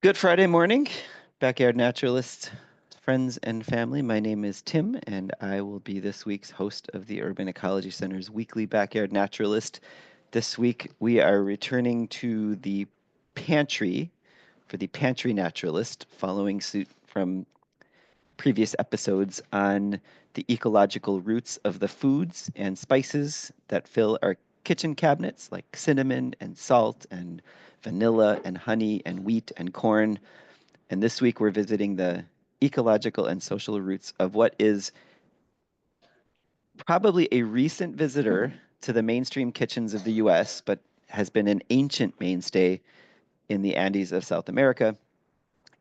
Good Friday morning, Backyard Naturalist friends and family. My name is Tim, and I will be this week's host of the Urban Ecology Center's weekly Backyard Naturalist. This week, we are returning to the pantry for the Pantry Naturalist, following suit from previous episodes on the ecological roots of the foods and spices that fill our kitchen cabinets, like cinnamon and salt and vanilla and honey and wheat and corn. And this week we're visiting the ecological and social roots of what is probably a recent visitor to the mainstream kitchens of the US, but has been an ancient mainstay in the Andes of South America.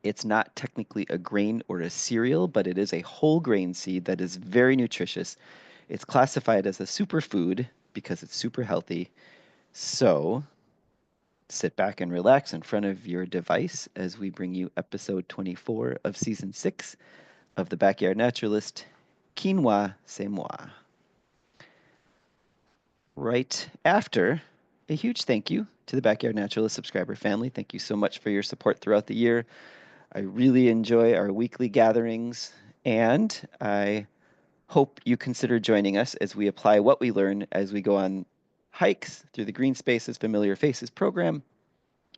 It's not technically a grain or a cereal, but it is a whole grain seed that is very nutritious. It's classified as a superfood because it's super healthy. So sit back and relax in front of your device as we bring you episode 24 of season 6 of the Backyard Naturalist, Quinoa, c'est moi. Right after a huge thank you to the Backyard Naturalist subscriber family. Thank you so much for your support throughout the year. I really enjoy our weekly gatherings, and I hope you consider joining us as we apply what we learn as we go on hikes through the Green Spaces Familiar Faces program.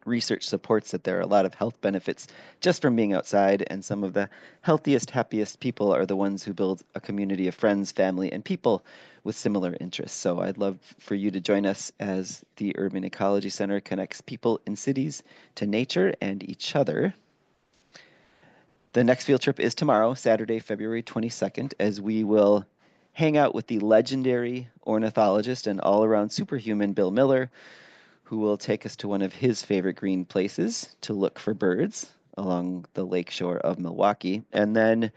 Research supports that there are a lot of health benefits just from being outside, and some of the healthiest, happiest people are the ones who build a community of friends, family, and people with similar interests. So I'd love for you to join us as the Urban Ecology Center connects people in cities to nature and each other. The next field trip is tomorrow, Saturday, February 22nd, as we will hang out with the legendary ornithologist and all-around superhuman Bill Miller, who will take us to one of his favorite green places to look for birds along the lakeshore of Milwaukee. And then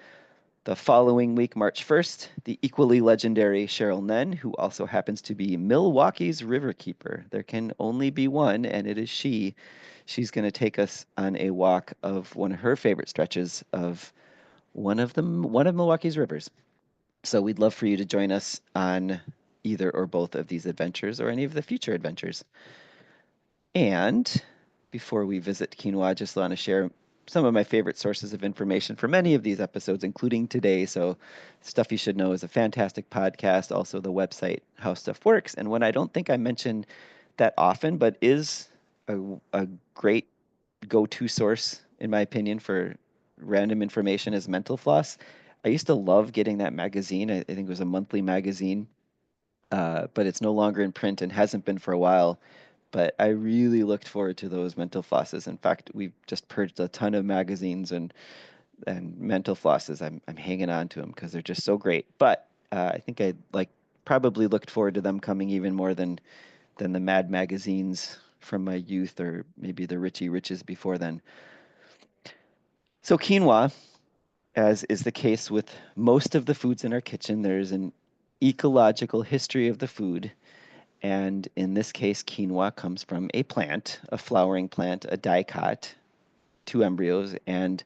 the following week, March 1st, the equally legendary Cheryl Nen, who also happens to be Milwaukee's riverkeeper. There can only be one, and it is she. She's going to take us on a walk of one of her favorite stretches of one of Milwaukee's rivers. So we'd love for you to join us on either or both of these adventures or any of the future adventures. And before we visit Quinoa, I just want to share some of my favorite sources of information for many of these episodes, including today. So, Stuff You Should Know is a fantastic podcast, also the website How Stuff Works. And one I don't think I mention that often, but is a great go-to source, in my opinion, for random information is Mental Floss. I used to love getting that magazine. I think it was a monthly magazine, but it's no longer in print and hasn't been for a while. But I really looked forward to those mental flosses. In fact, we've just purged a ton of magazines and mental flosses. I'm hanging on to them because they're just so great. But I think I like probably looked forward to them coming even more than the Mad magazines from my youth or maybe the Richie Riches before then. So quinoa, as is the case with most of the foods in our kitchen, there's an ecological history of the food. And in this case, quinoa comes from a plant, a flowering plant, a dicot, two embryos. And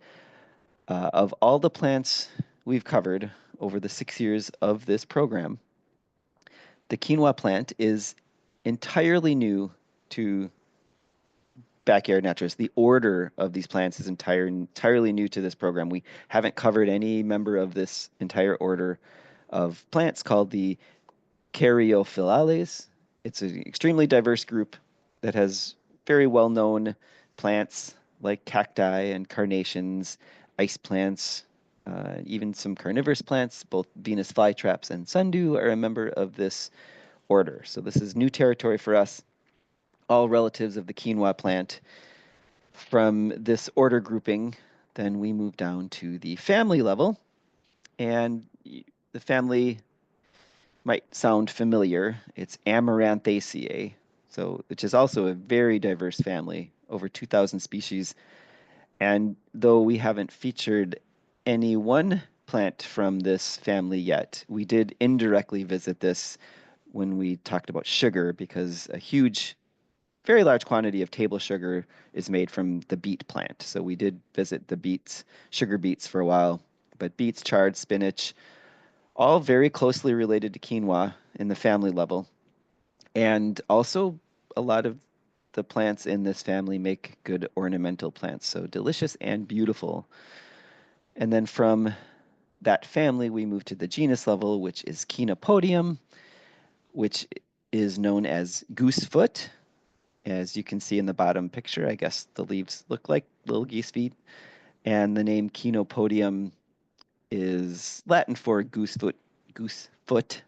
of all the plants we've covered over the 6 years of this program, the quinoa plant is entirely new to backyard naturalists. The order of these plants is entirely new to this program. We haven't covered any member of this entire order of plants called the Caryophyllales. It's an extremely diverse group that has very well-known plants like cacti and carnations, ice plants, even some carnivorous plants. Both Venus flytraps and sundew are a member of this order. So this is new territory for us, all relatives of the quinoa plant. From this order grouping, then we move down to the family level, and the family might sound familiar. It's Amaranthaceae, so which is also a very diverse family, over 2,000 species. And though we haven't featured any one plant from this family yet, we did indirectly visit this when we talked about sugar, because a very large quantity of table sugar is made from the beet plant. So we did visit the beets, sugar beets for a while, but beets, chard, spinach, all very closely related to quinoa in the family level. And also a lot of the plants in this family make good ornamental plants, so delicious and beautiful. And then from that family, we move to the genus level, which is Chenopodium, which is known as goosefoot. As you can see in the bottom picture, I guess the leaves look like little geese feet. And the name Chenopodium is Latin for goosefoot. Goosefoot,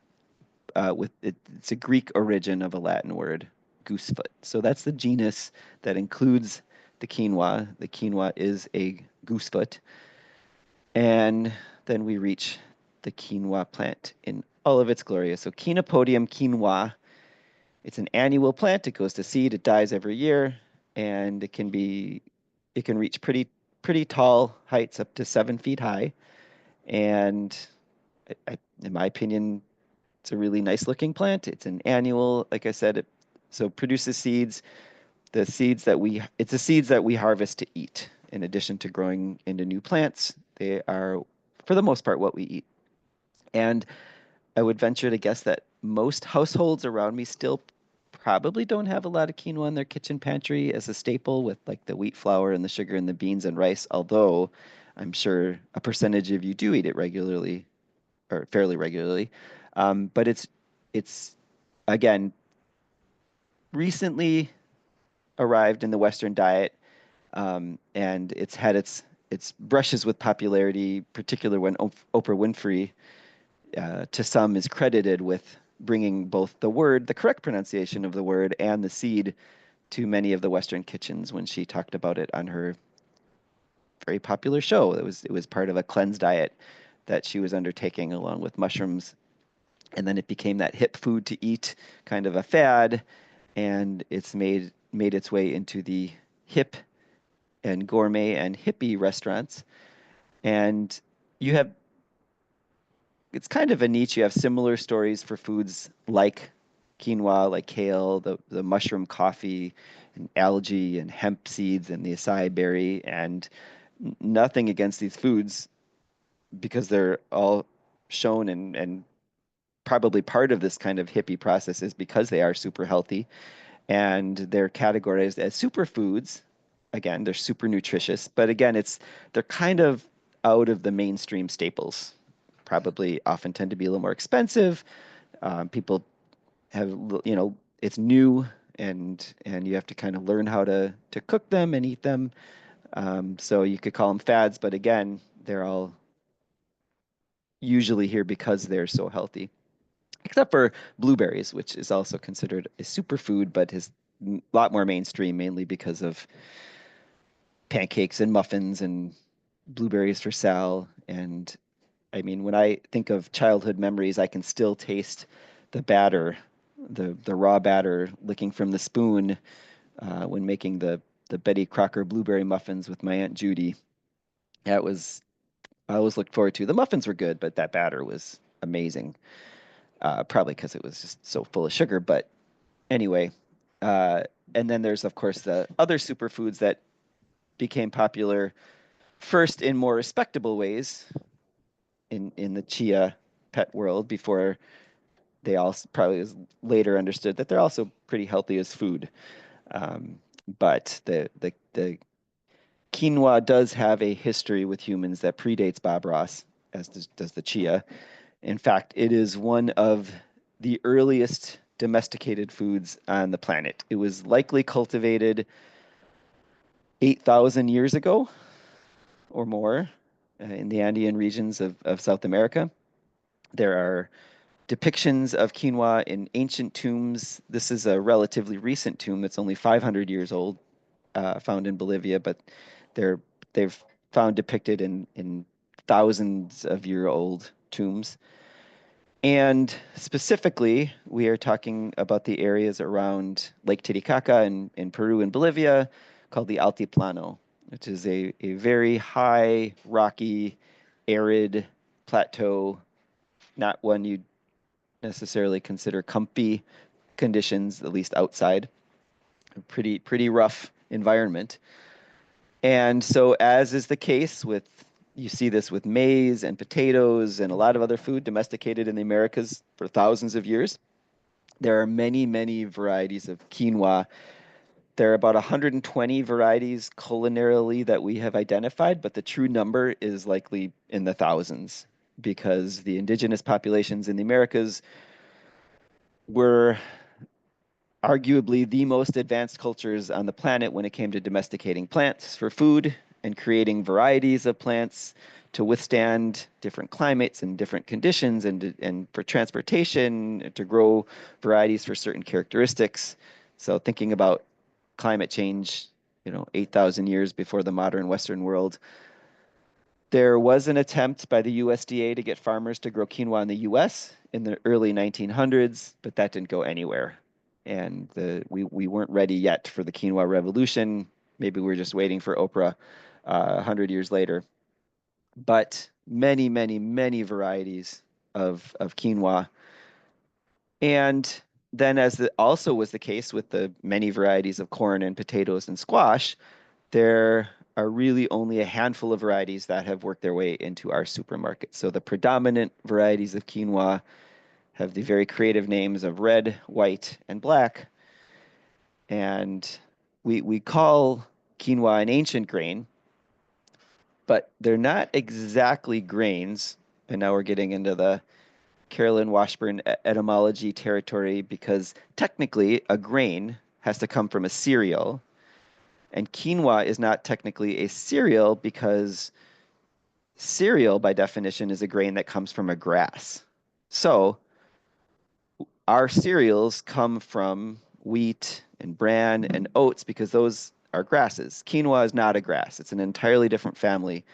it's a Greek origin of a Latin word, goosefoot. So that's the genus that includes the quinoa. The quinoa is a goosefoot. And then we reach the quinoa plant in all of its glory. So Chenopodium quinoa, it's an annual plant. It goes to seed. It dies every year, and it can reach pretty tall heights, up to 7 feet high. And in my opinion, it's a really nice looking plant. It's an annual, like I said, so produces seeds. It's the seeds that we harvest to eat. In addition to growing into new plants, they are, for the most part, what we eat. And I would venture to guess that most households around me still probably don't have a lot of quinoa in their kitchen pantry as a staple with like the wheat flour and the sugar and the beans and rice, although I'm sure a percentage of you do eat it regularly or fairly regularly. But it's again recently arrived in the Western diet, and it's had its brushes with popularity, particularly when Oprah Winfrey, to some, is credited with bringing both the correct pronunciation of the word, and the seed to many of the Western kitchens when she talked about it on her very popular show. It was part of a cleanse diet that she was undertaking along with mushrooms, and then it became that hip food to eat, kind of a fad, and it's made its way into the hip and gourmet and hippie restaurants. And you have it's kind of a niche. You have similar stories for foods like quinoa, like kale, the mushroom coffee, and algae and hemp seeds and the acai berry, and nothing against these foods because they're all shown and probably part of this kind of hippie process is because they are super healthy and they're categorized as superfoods. Again, they're super nutritious, but again, they're kind of out of the mainstream staples. Probably often tend to be a little more expensive. People have, it's new, and you have to kind of learn how to cook them and eat them. So you could call them fads, but again, they're all usually here because they're so healthy, except for blueberries, which is also considered a superfood, but is a lot more mainstream, mainly because of pancakes and muffins and blueberries for Sal. And I mean, when I think of childhood memories, I can still taste the batter, the raw batter licking from the spoon when making the Betty Crocker blueberry muffins with my Aunt Judy. That was I always looked forward to. The muffins were good, but that batter was amazing. Probably because it was just so full of sugar. But anyway, uh, and then there's of course the other superfoods that became popular first in more respectable ways in the chia pet world before they all probably was later understood that they're also pretty healthy as food. Um, but the quinoa does have a history with humans that predates Bob Ross, as does the chia. In fact, it is one of the earliest domesticated foods on the planet. It was likely cultivated 8,000 years ago or more in the Andean regions of South America. There are depictions of quinoa in ancient tombs. This is a relatively recent tomb that's only 500 years old, found in Bolivia, but they're they've found depicted in thousands of year old tombs. And specifically, we are talking about the areas around Lake Titicaca in Peru and Bolivia, called the Altiplano, which is a very high, rocky, arid plateau, not one you'd necessarily consider comfy conditions, at least outside. A pretty rough environment. And so, as is the case with, you see this with maize and potatoes and a lot of other food domesticated in the Americas for thousands of years, there are many, many varieties of quinoa There are about 120 varieties culinarily that we have identified, but the true number is likely in the thousands because the indigenous populations in the Americas were arguably the most advanced cultures on the planet when it came to domesticating plants for food and creating varieties of plants to withstand different climates and different conditions and for transportation to grow varieties for certain characteristics. So thinking about climate change, 8,000 years before the modern Western world, there was an attempt by the USDA to get farmers to grow quinoa in the US in the early 1900s, but that didn't go anywhere. And we weren't ready yet for the quinoa revolution. Maybe we're just waiting for Oprah 100 years later. But many, many, many varieties of quinoa. And then, also was the case with the many varieties of corn and potatoes and squash, there are really only a handful of varieties that have worked their way into our supermarket. So the predominant varieties of quinoa have the very creative names of red, white, and black. And we call quinoa an ancient grain, but they're not exactly grains. And now we're getting into the Carolyn Washburn etymology territory because technically a grain has to come from a cereal. And quinoa is not technically a cereal because cereal, by definition, is a grain that comes from a grass. So our cereals come from wheat and bran and oats because those are grasses. Quinoa is not a grass. It's an entirely different family.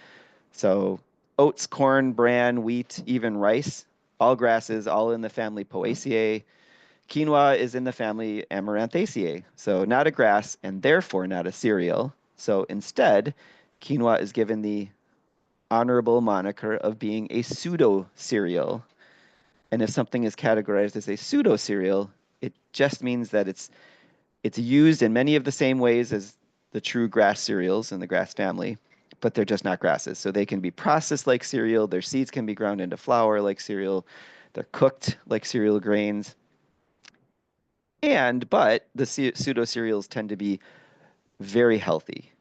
So oats, corn, bran, wheat, even rice, all grasses, all in the family Poaceae. Quinoa is in the family Amaranthaceae, so not a grass and therefore not a cereal. So instead, quinoa is given the honorable moniker of being a pseudo cereal. And if something is categorized as a pseudo cereal, it just means that it's used in many of the same ways as the true grass cereals in the grass family, but they're just not grasses. So they can be processed like cereal, their seeds can be ground into flour like cereal, they're cooked like cereal grains. But the pseudo cereals tend to be very healthy.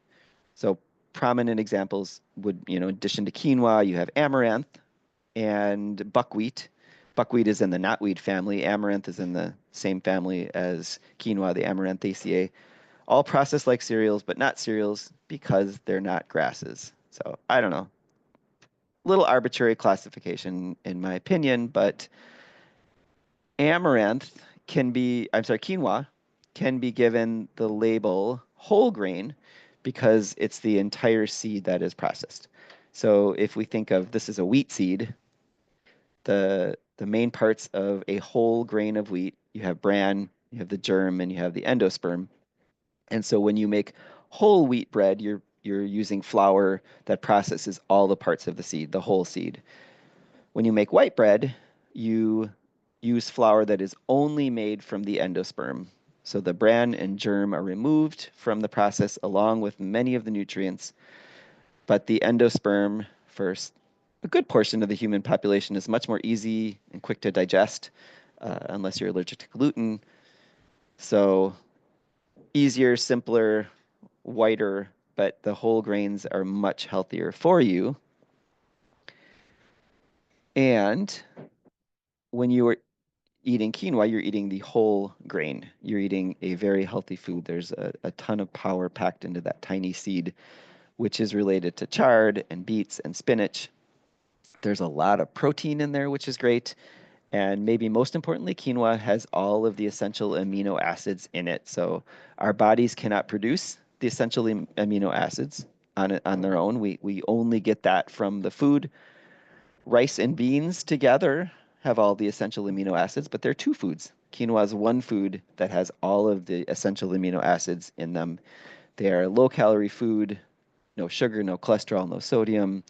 So prominent examples would, in addition to quinoa, you have amaranth and buckwheat. Buckwheat is in the knotweed family. Amaranth is in the same family as quinoa, the Amaranthaceae. All processed like cereals, but not cereals because they're not grasses. So I don't know. Little arbitrary classification in my opinion, but quinoa can be given the label whole grain because it's the entire seed that is processed. So if we think of this as a wheat seed, the main parts of a whole grain of wheat, you have bran, you have the germ, and you have the endosperm. And so when you make whole wheat bread, you're using flour that processes all the parts of the seed, the whole seed. When you make white bread, you use flour that is only made from the endosperm. So the bran and germ are removed from the process along with many of the nutrients, but the endosperm, for a good portion of the human population, is much more easy and quick to digest, unless you're allergic to gluten. So easier, simpler, whiter, but the whole grains are much healthier for you. And when you are eating quinoa, you're eating the whole grain. You're eating a very healthy food. There's a ton of power packed into that tiny seed, which is related to chard and beets and spinach. There's a lot of protein in there, which is great. And maybe most importantly, quinoa has all of the essential amino acids in it. So our bodies cannot produce the essential amino acids on their own. We only get that from the food. Rice and beans together have all the essential amino acids, but they're two foods. Quinoa is one food that has all of the essential amino acids in them. They are a low-calorie food, no sugar, no cholesterol, no sodium.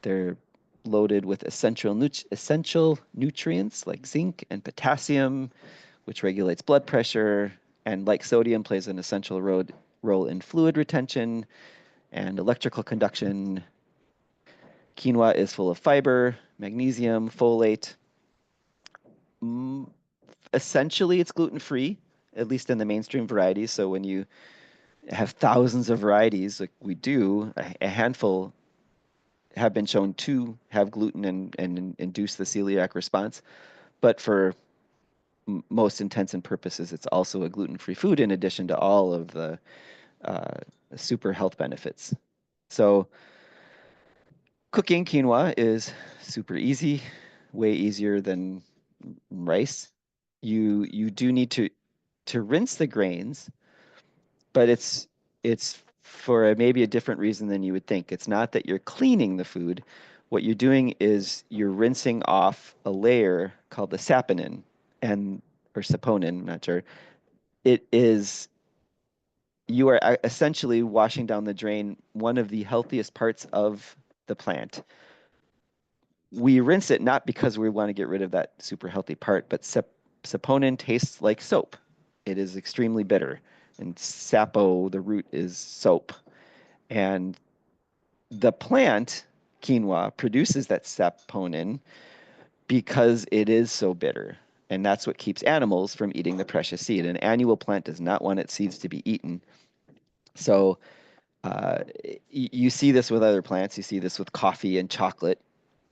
They're loaded with essential nutrients like zinc and potassium, which regulates blood pressure, and like sodium, plays an essential role in fluid retention and electrical conduction. Quinoa is full of fiber, magnesium, folate. Mm, Essentially, it's gluten-free, at least in the mainstream varieties. So when you have thousands of varieties like we do. A handful have been shown to have gluten and induce the celiac response, but for most intents and purposes, it's also a gluten-free food in addition to all of the uh, super health benefits. So cooking quinoa is super easy, way easier than rice. You do need to rinse the grains, but it's for maybe a different reason than you would think. It's not that you're cleaning the food. What you're doing is you're rinsing off a layer called the saponin and or saponin, I'm not sure. It is you are essentially washing down the drain one of the healthiest parts of the plant. We rinse it not because we want to get rid of that super healthy part, but saponin tastes like soap. It is extremely bitter. And sapo, the root, is soap. And the plant, quinoa, produces that saponin because it is so bitter. And that's what keeps animals from eating the precious seed. An annual plant does not want its seeds to be eaten. So uh, you see this with other plants. You see this with coffee and chocolate,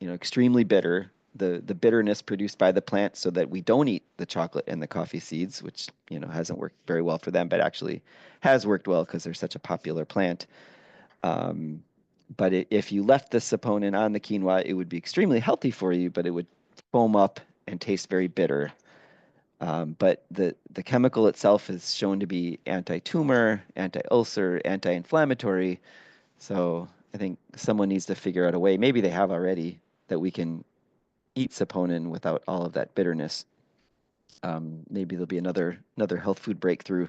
extremely bitter. The bitterness produced by the plant so that we don't eat the chocolate and the coffee seeds, which, hasn't worked very well for them, but actually has worked well because they're such a popular plant. Um, but if you left the saponin on the quinoa, it would be extremely healthy for you, but it would foam up and taste very bitter. But the chemical itself is shown to be anti-tumor, anti-ulcer, anti-inflammatory. So I think someone needs to figure out a way, maybe they have already, that we can eat saponin without all of that bitterness. Maybe there'll be another health food breakthrough.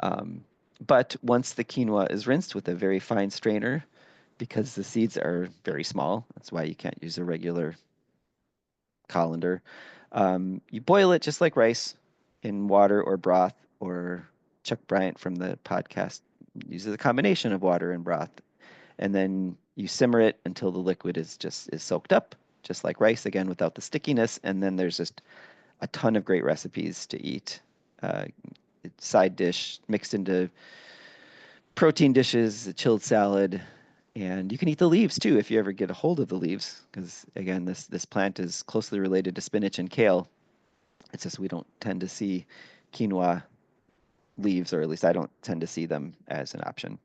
Um, but once the quinoa is rinsed with a very fine strainer, because the seeds are very small, that's why you can't use a regular colander. You boil it just like rice in water or broth, or Chuck Bryant from the podcast uses a combination of water and broth. And then you simmer it until the liquid is soaked up, just like rice again, without the stickiness. And then there's just a ton of great recipes to eat. Uh, Side dish mixed into protein dishes, a chilled salad, and you can eat the leaves too if you ever get a hold of the leaves, because again, this plant is closely related to spinach and kale. It's just we don't tend to see quinoa leaves, or at least I don't tend to see them as an option.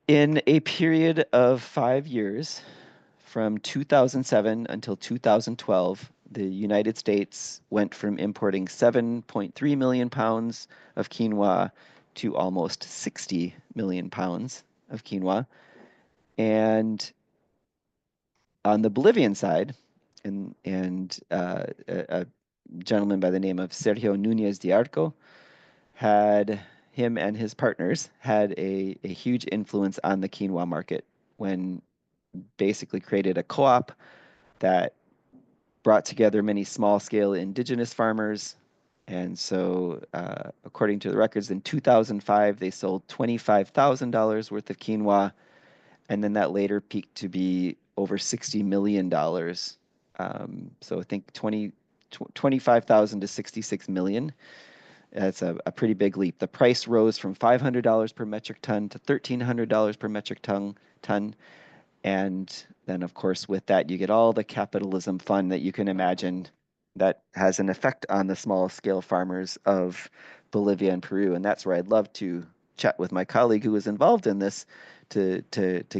In a period of 5 years, from 2007 until 2012, the United States went from importing 7.3 million pounds of quinoa to almost 60 million pounds of quinoa. And on the Bolivian side, a gentleman by the name of Sergio Nunez de Arco had him and his partners had a huge influence on the quinoa market when basically created a co-op that brought together many small-scale indigenous farmers. And so, according to the records, in 2005, they sold $25,000 worth of quinoa, and then that later peaked to be over $60 million. So I think 25,000 to 66 million. That's a pretty big leap. The price rose from $500 per metric ton to $1,300 per metric ton. And then, of course, with that, you get all the capitalism fun that you can imagine that has an effect on the small scale farmers of Bolivia and Peru. And that's where I'd love to chat with my colleague who was involved in this to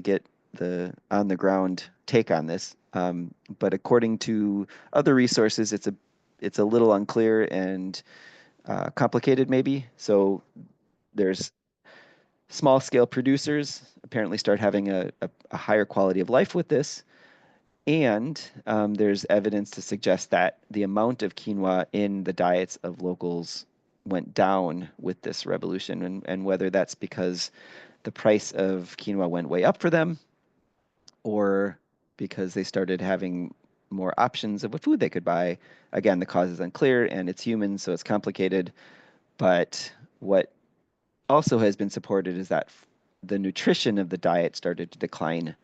get the on the ground take on this. But according to other resources, it's a little unclear and complicated, maybe. So there's small scale producers apparently start having a higher quality of life with this. And there's evidence to suggest that the amount of quinoa in the diets of locals went down with this revolution, and whether that's because the price of quinoa went way up for them, or because they started having more options of what food they could buy. Again, the cause is unclear and it's human, so it's complicated. But what also has been supported is that the nutrition of the diet started to decline,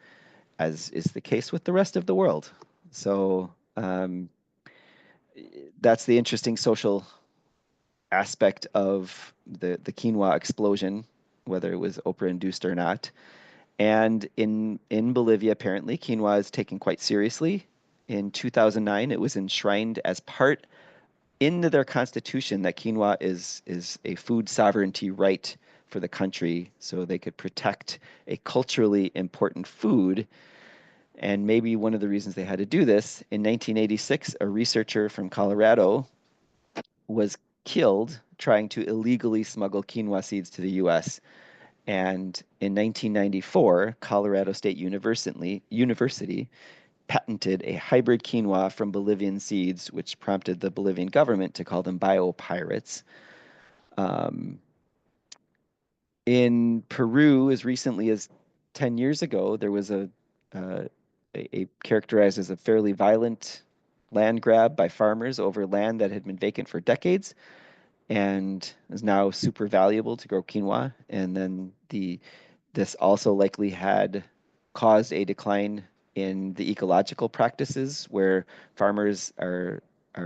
as is the case with the rest of the world. So that's the interesting social aspect of the quinoa explosion, whether it was Oprah-induced or not. And in Bolivia, apparently, quinoa is taken quite seriously. In 2009, it was enshrined as part into their constitution that quinoa is a food sovereignty right for the country, so they could protect a culturally important food. And maybe one of the reasons they had to do this, in 1986, a researcher from Colorado was killed trying to illegally smuggle quinoa seeds to the US. And in 1994, Colorado State University patented a hybrid quinoa from Bolivian seeds, which prompted the Bolivian government to call them biopirates. Um, in Peru, as recently as 10 years ago, there was uh, a characterized as a fairly violent land grab by farmers over land that had been vacant for decades and is now super valuable to grow quinoa. And then this also likely had caused a decline in the ecological practices where farmers are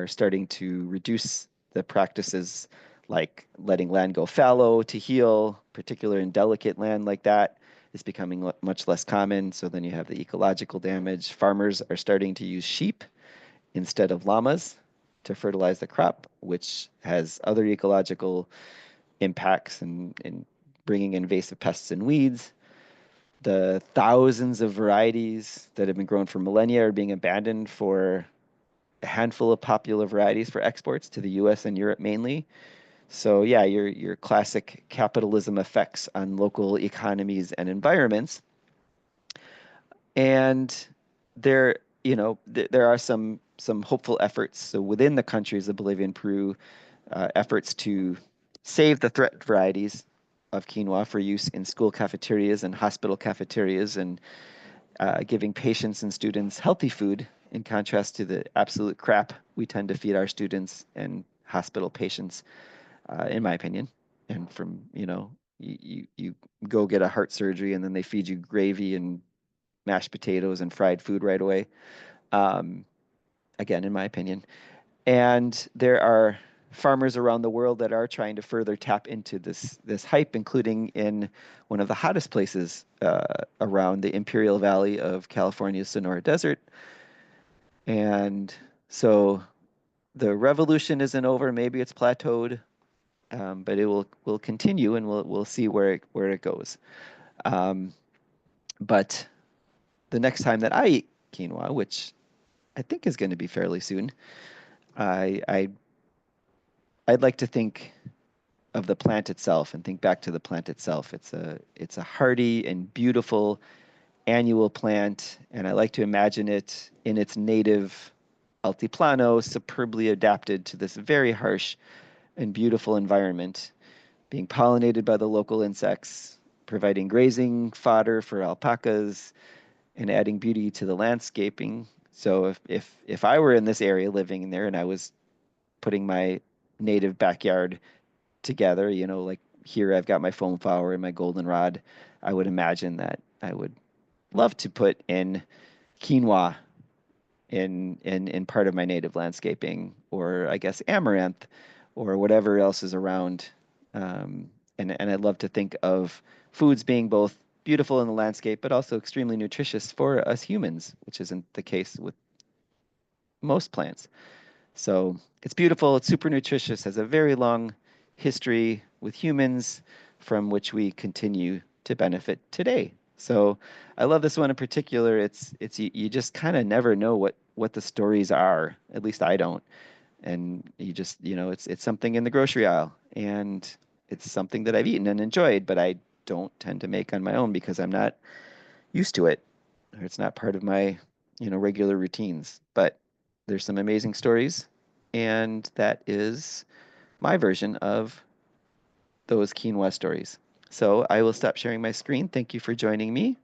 starting to reduce the practices like letting land go fallow to heal, particularly in delicate land like that is becoming much less common. So then you have the ecological damage. Farmers are starting to use sheep instead of llamas to fertilize the crop, which has other ecological impacts and bringing invasive pests and weeds. The thousands of varieties that have been grown for millennia are being abandoned for a handful of popular varieties for exports to the US and Europe mainly. So yeah, your classic capitalism effects on local economies and environments. And there, there are some hopeful efforts. So within the countries of Bolivia and Peru, efforts to save the threat varieties of quinoa for use in school cafeterias and hospital cafeterias and giving patients and students healthy food in contrast to the absolute crap we tend to feed our students and hospital patients, in my opinion. And from, you go get a heart surgery and then they feed you gravy and mashed potatoes and fried food right away. Um, again, in my opinion. And there are farmers around the world that are trying to further tap into this hype, including in one of the hottest places around the Imperial Valley of California's Sonora Desert. And so the revolution isn't over. Maybe it's plateaued, but it will continue, and we'll see where it goes. Um, but the next time that I eat quinoa, which I think is going to be fairly soon, I, I I'd like to think of the plant itself and think back to the plant itself. It's a hardy and beautiful annual plant, and I like to imagine it in its native altiplano, superbly adapted to this very harsh and beautiful environment, being pollinated by the local insects, providing grazing fodder for alpacas, and adding beauty to the landscaping. So if I were in this area living in there and I was putting my native backyard together, like here I've got my foam flower and my goldenrod, I would imagine that I would love to put in quinoa in part of my native landscaping, or I guess amaranth, or whatever else is around. And I'd love to think of foods being both beautiful in the landscape, but also extremely nutritious for us humans, which isn't the case with most plants. So it's beautiful, it's super nutritious, has a very long history with humans from which we continue to benefit today. So I love this one in particular. It's you just kind of never know what the stories are. At least I don't. And you just, it's something in the grocery aisle and it's something that I've eaten and enjoyed, but I don't tend to make on my own because I'm not used to it, or it's not part of my, regular routines. But there's some amazing stories, and that is my version of those quinoa stories. So I will stop sharing my screen. Thank you for joining me.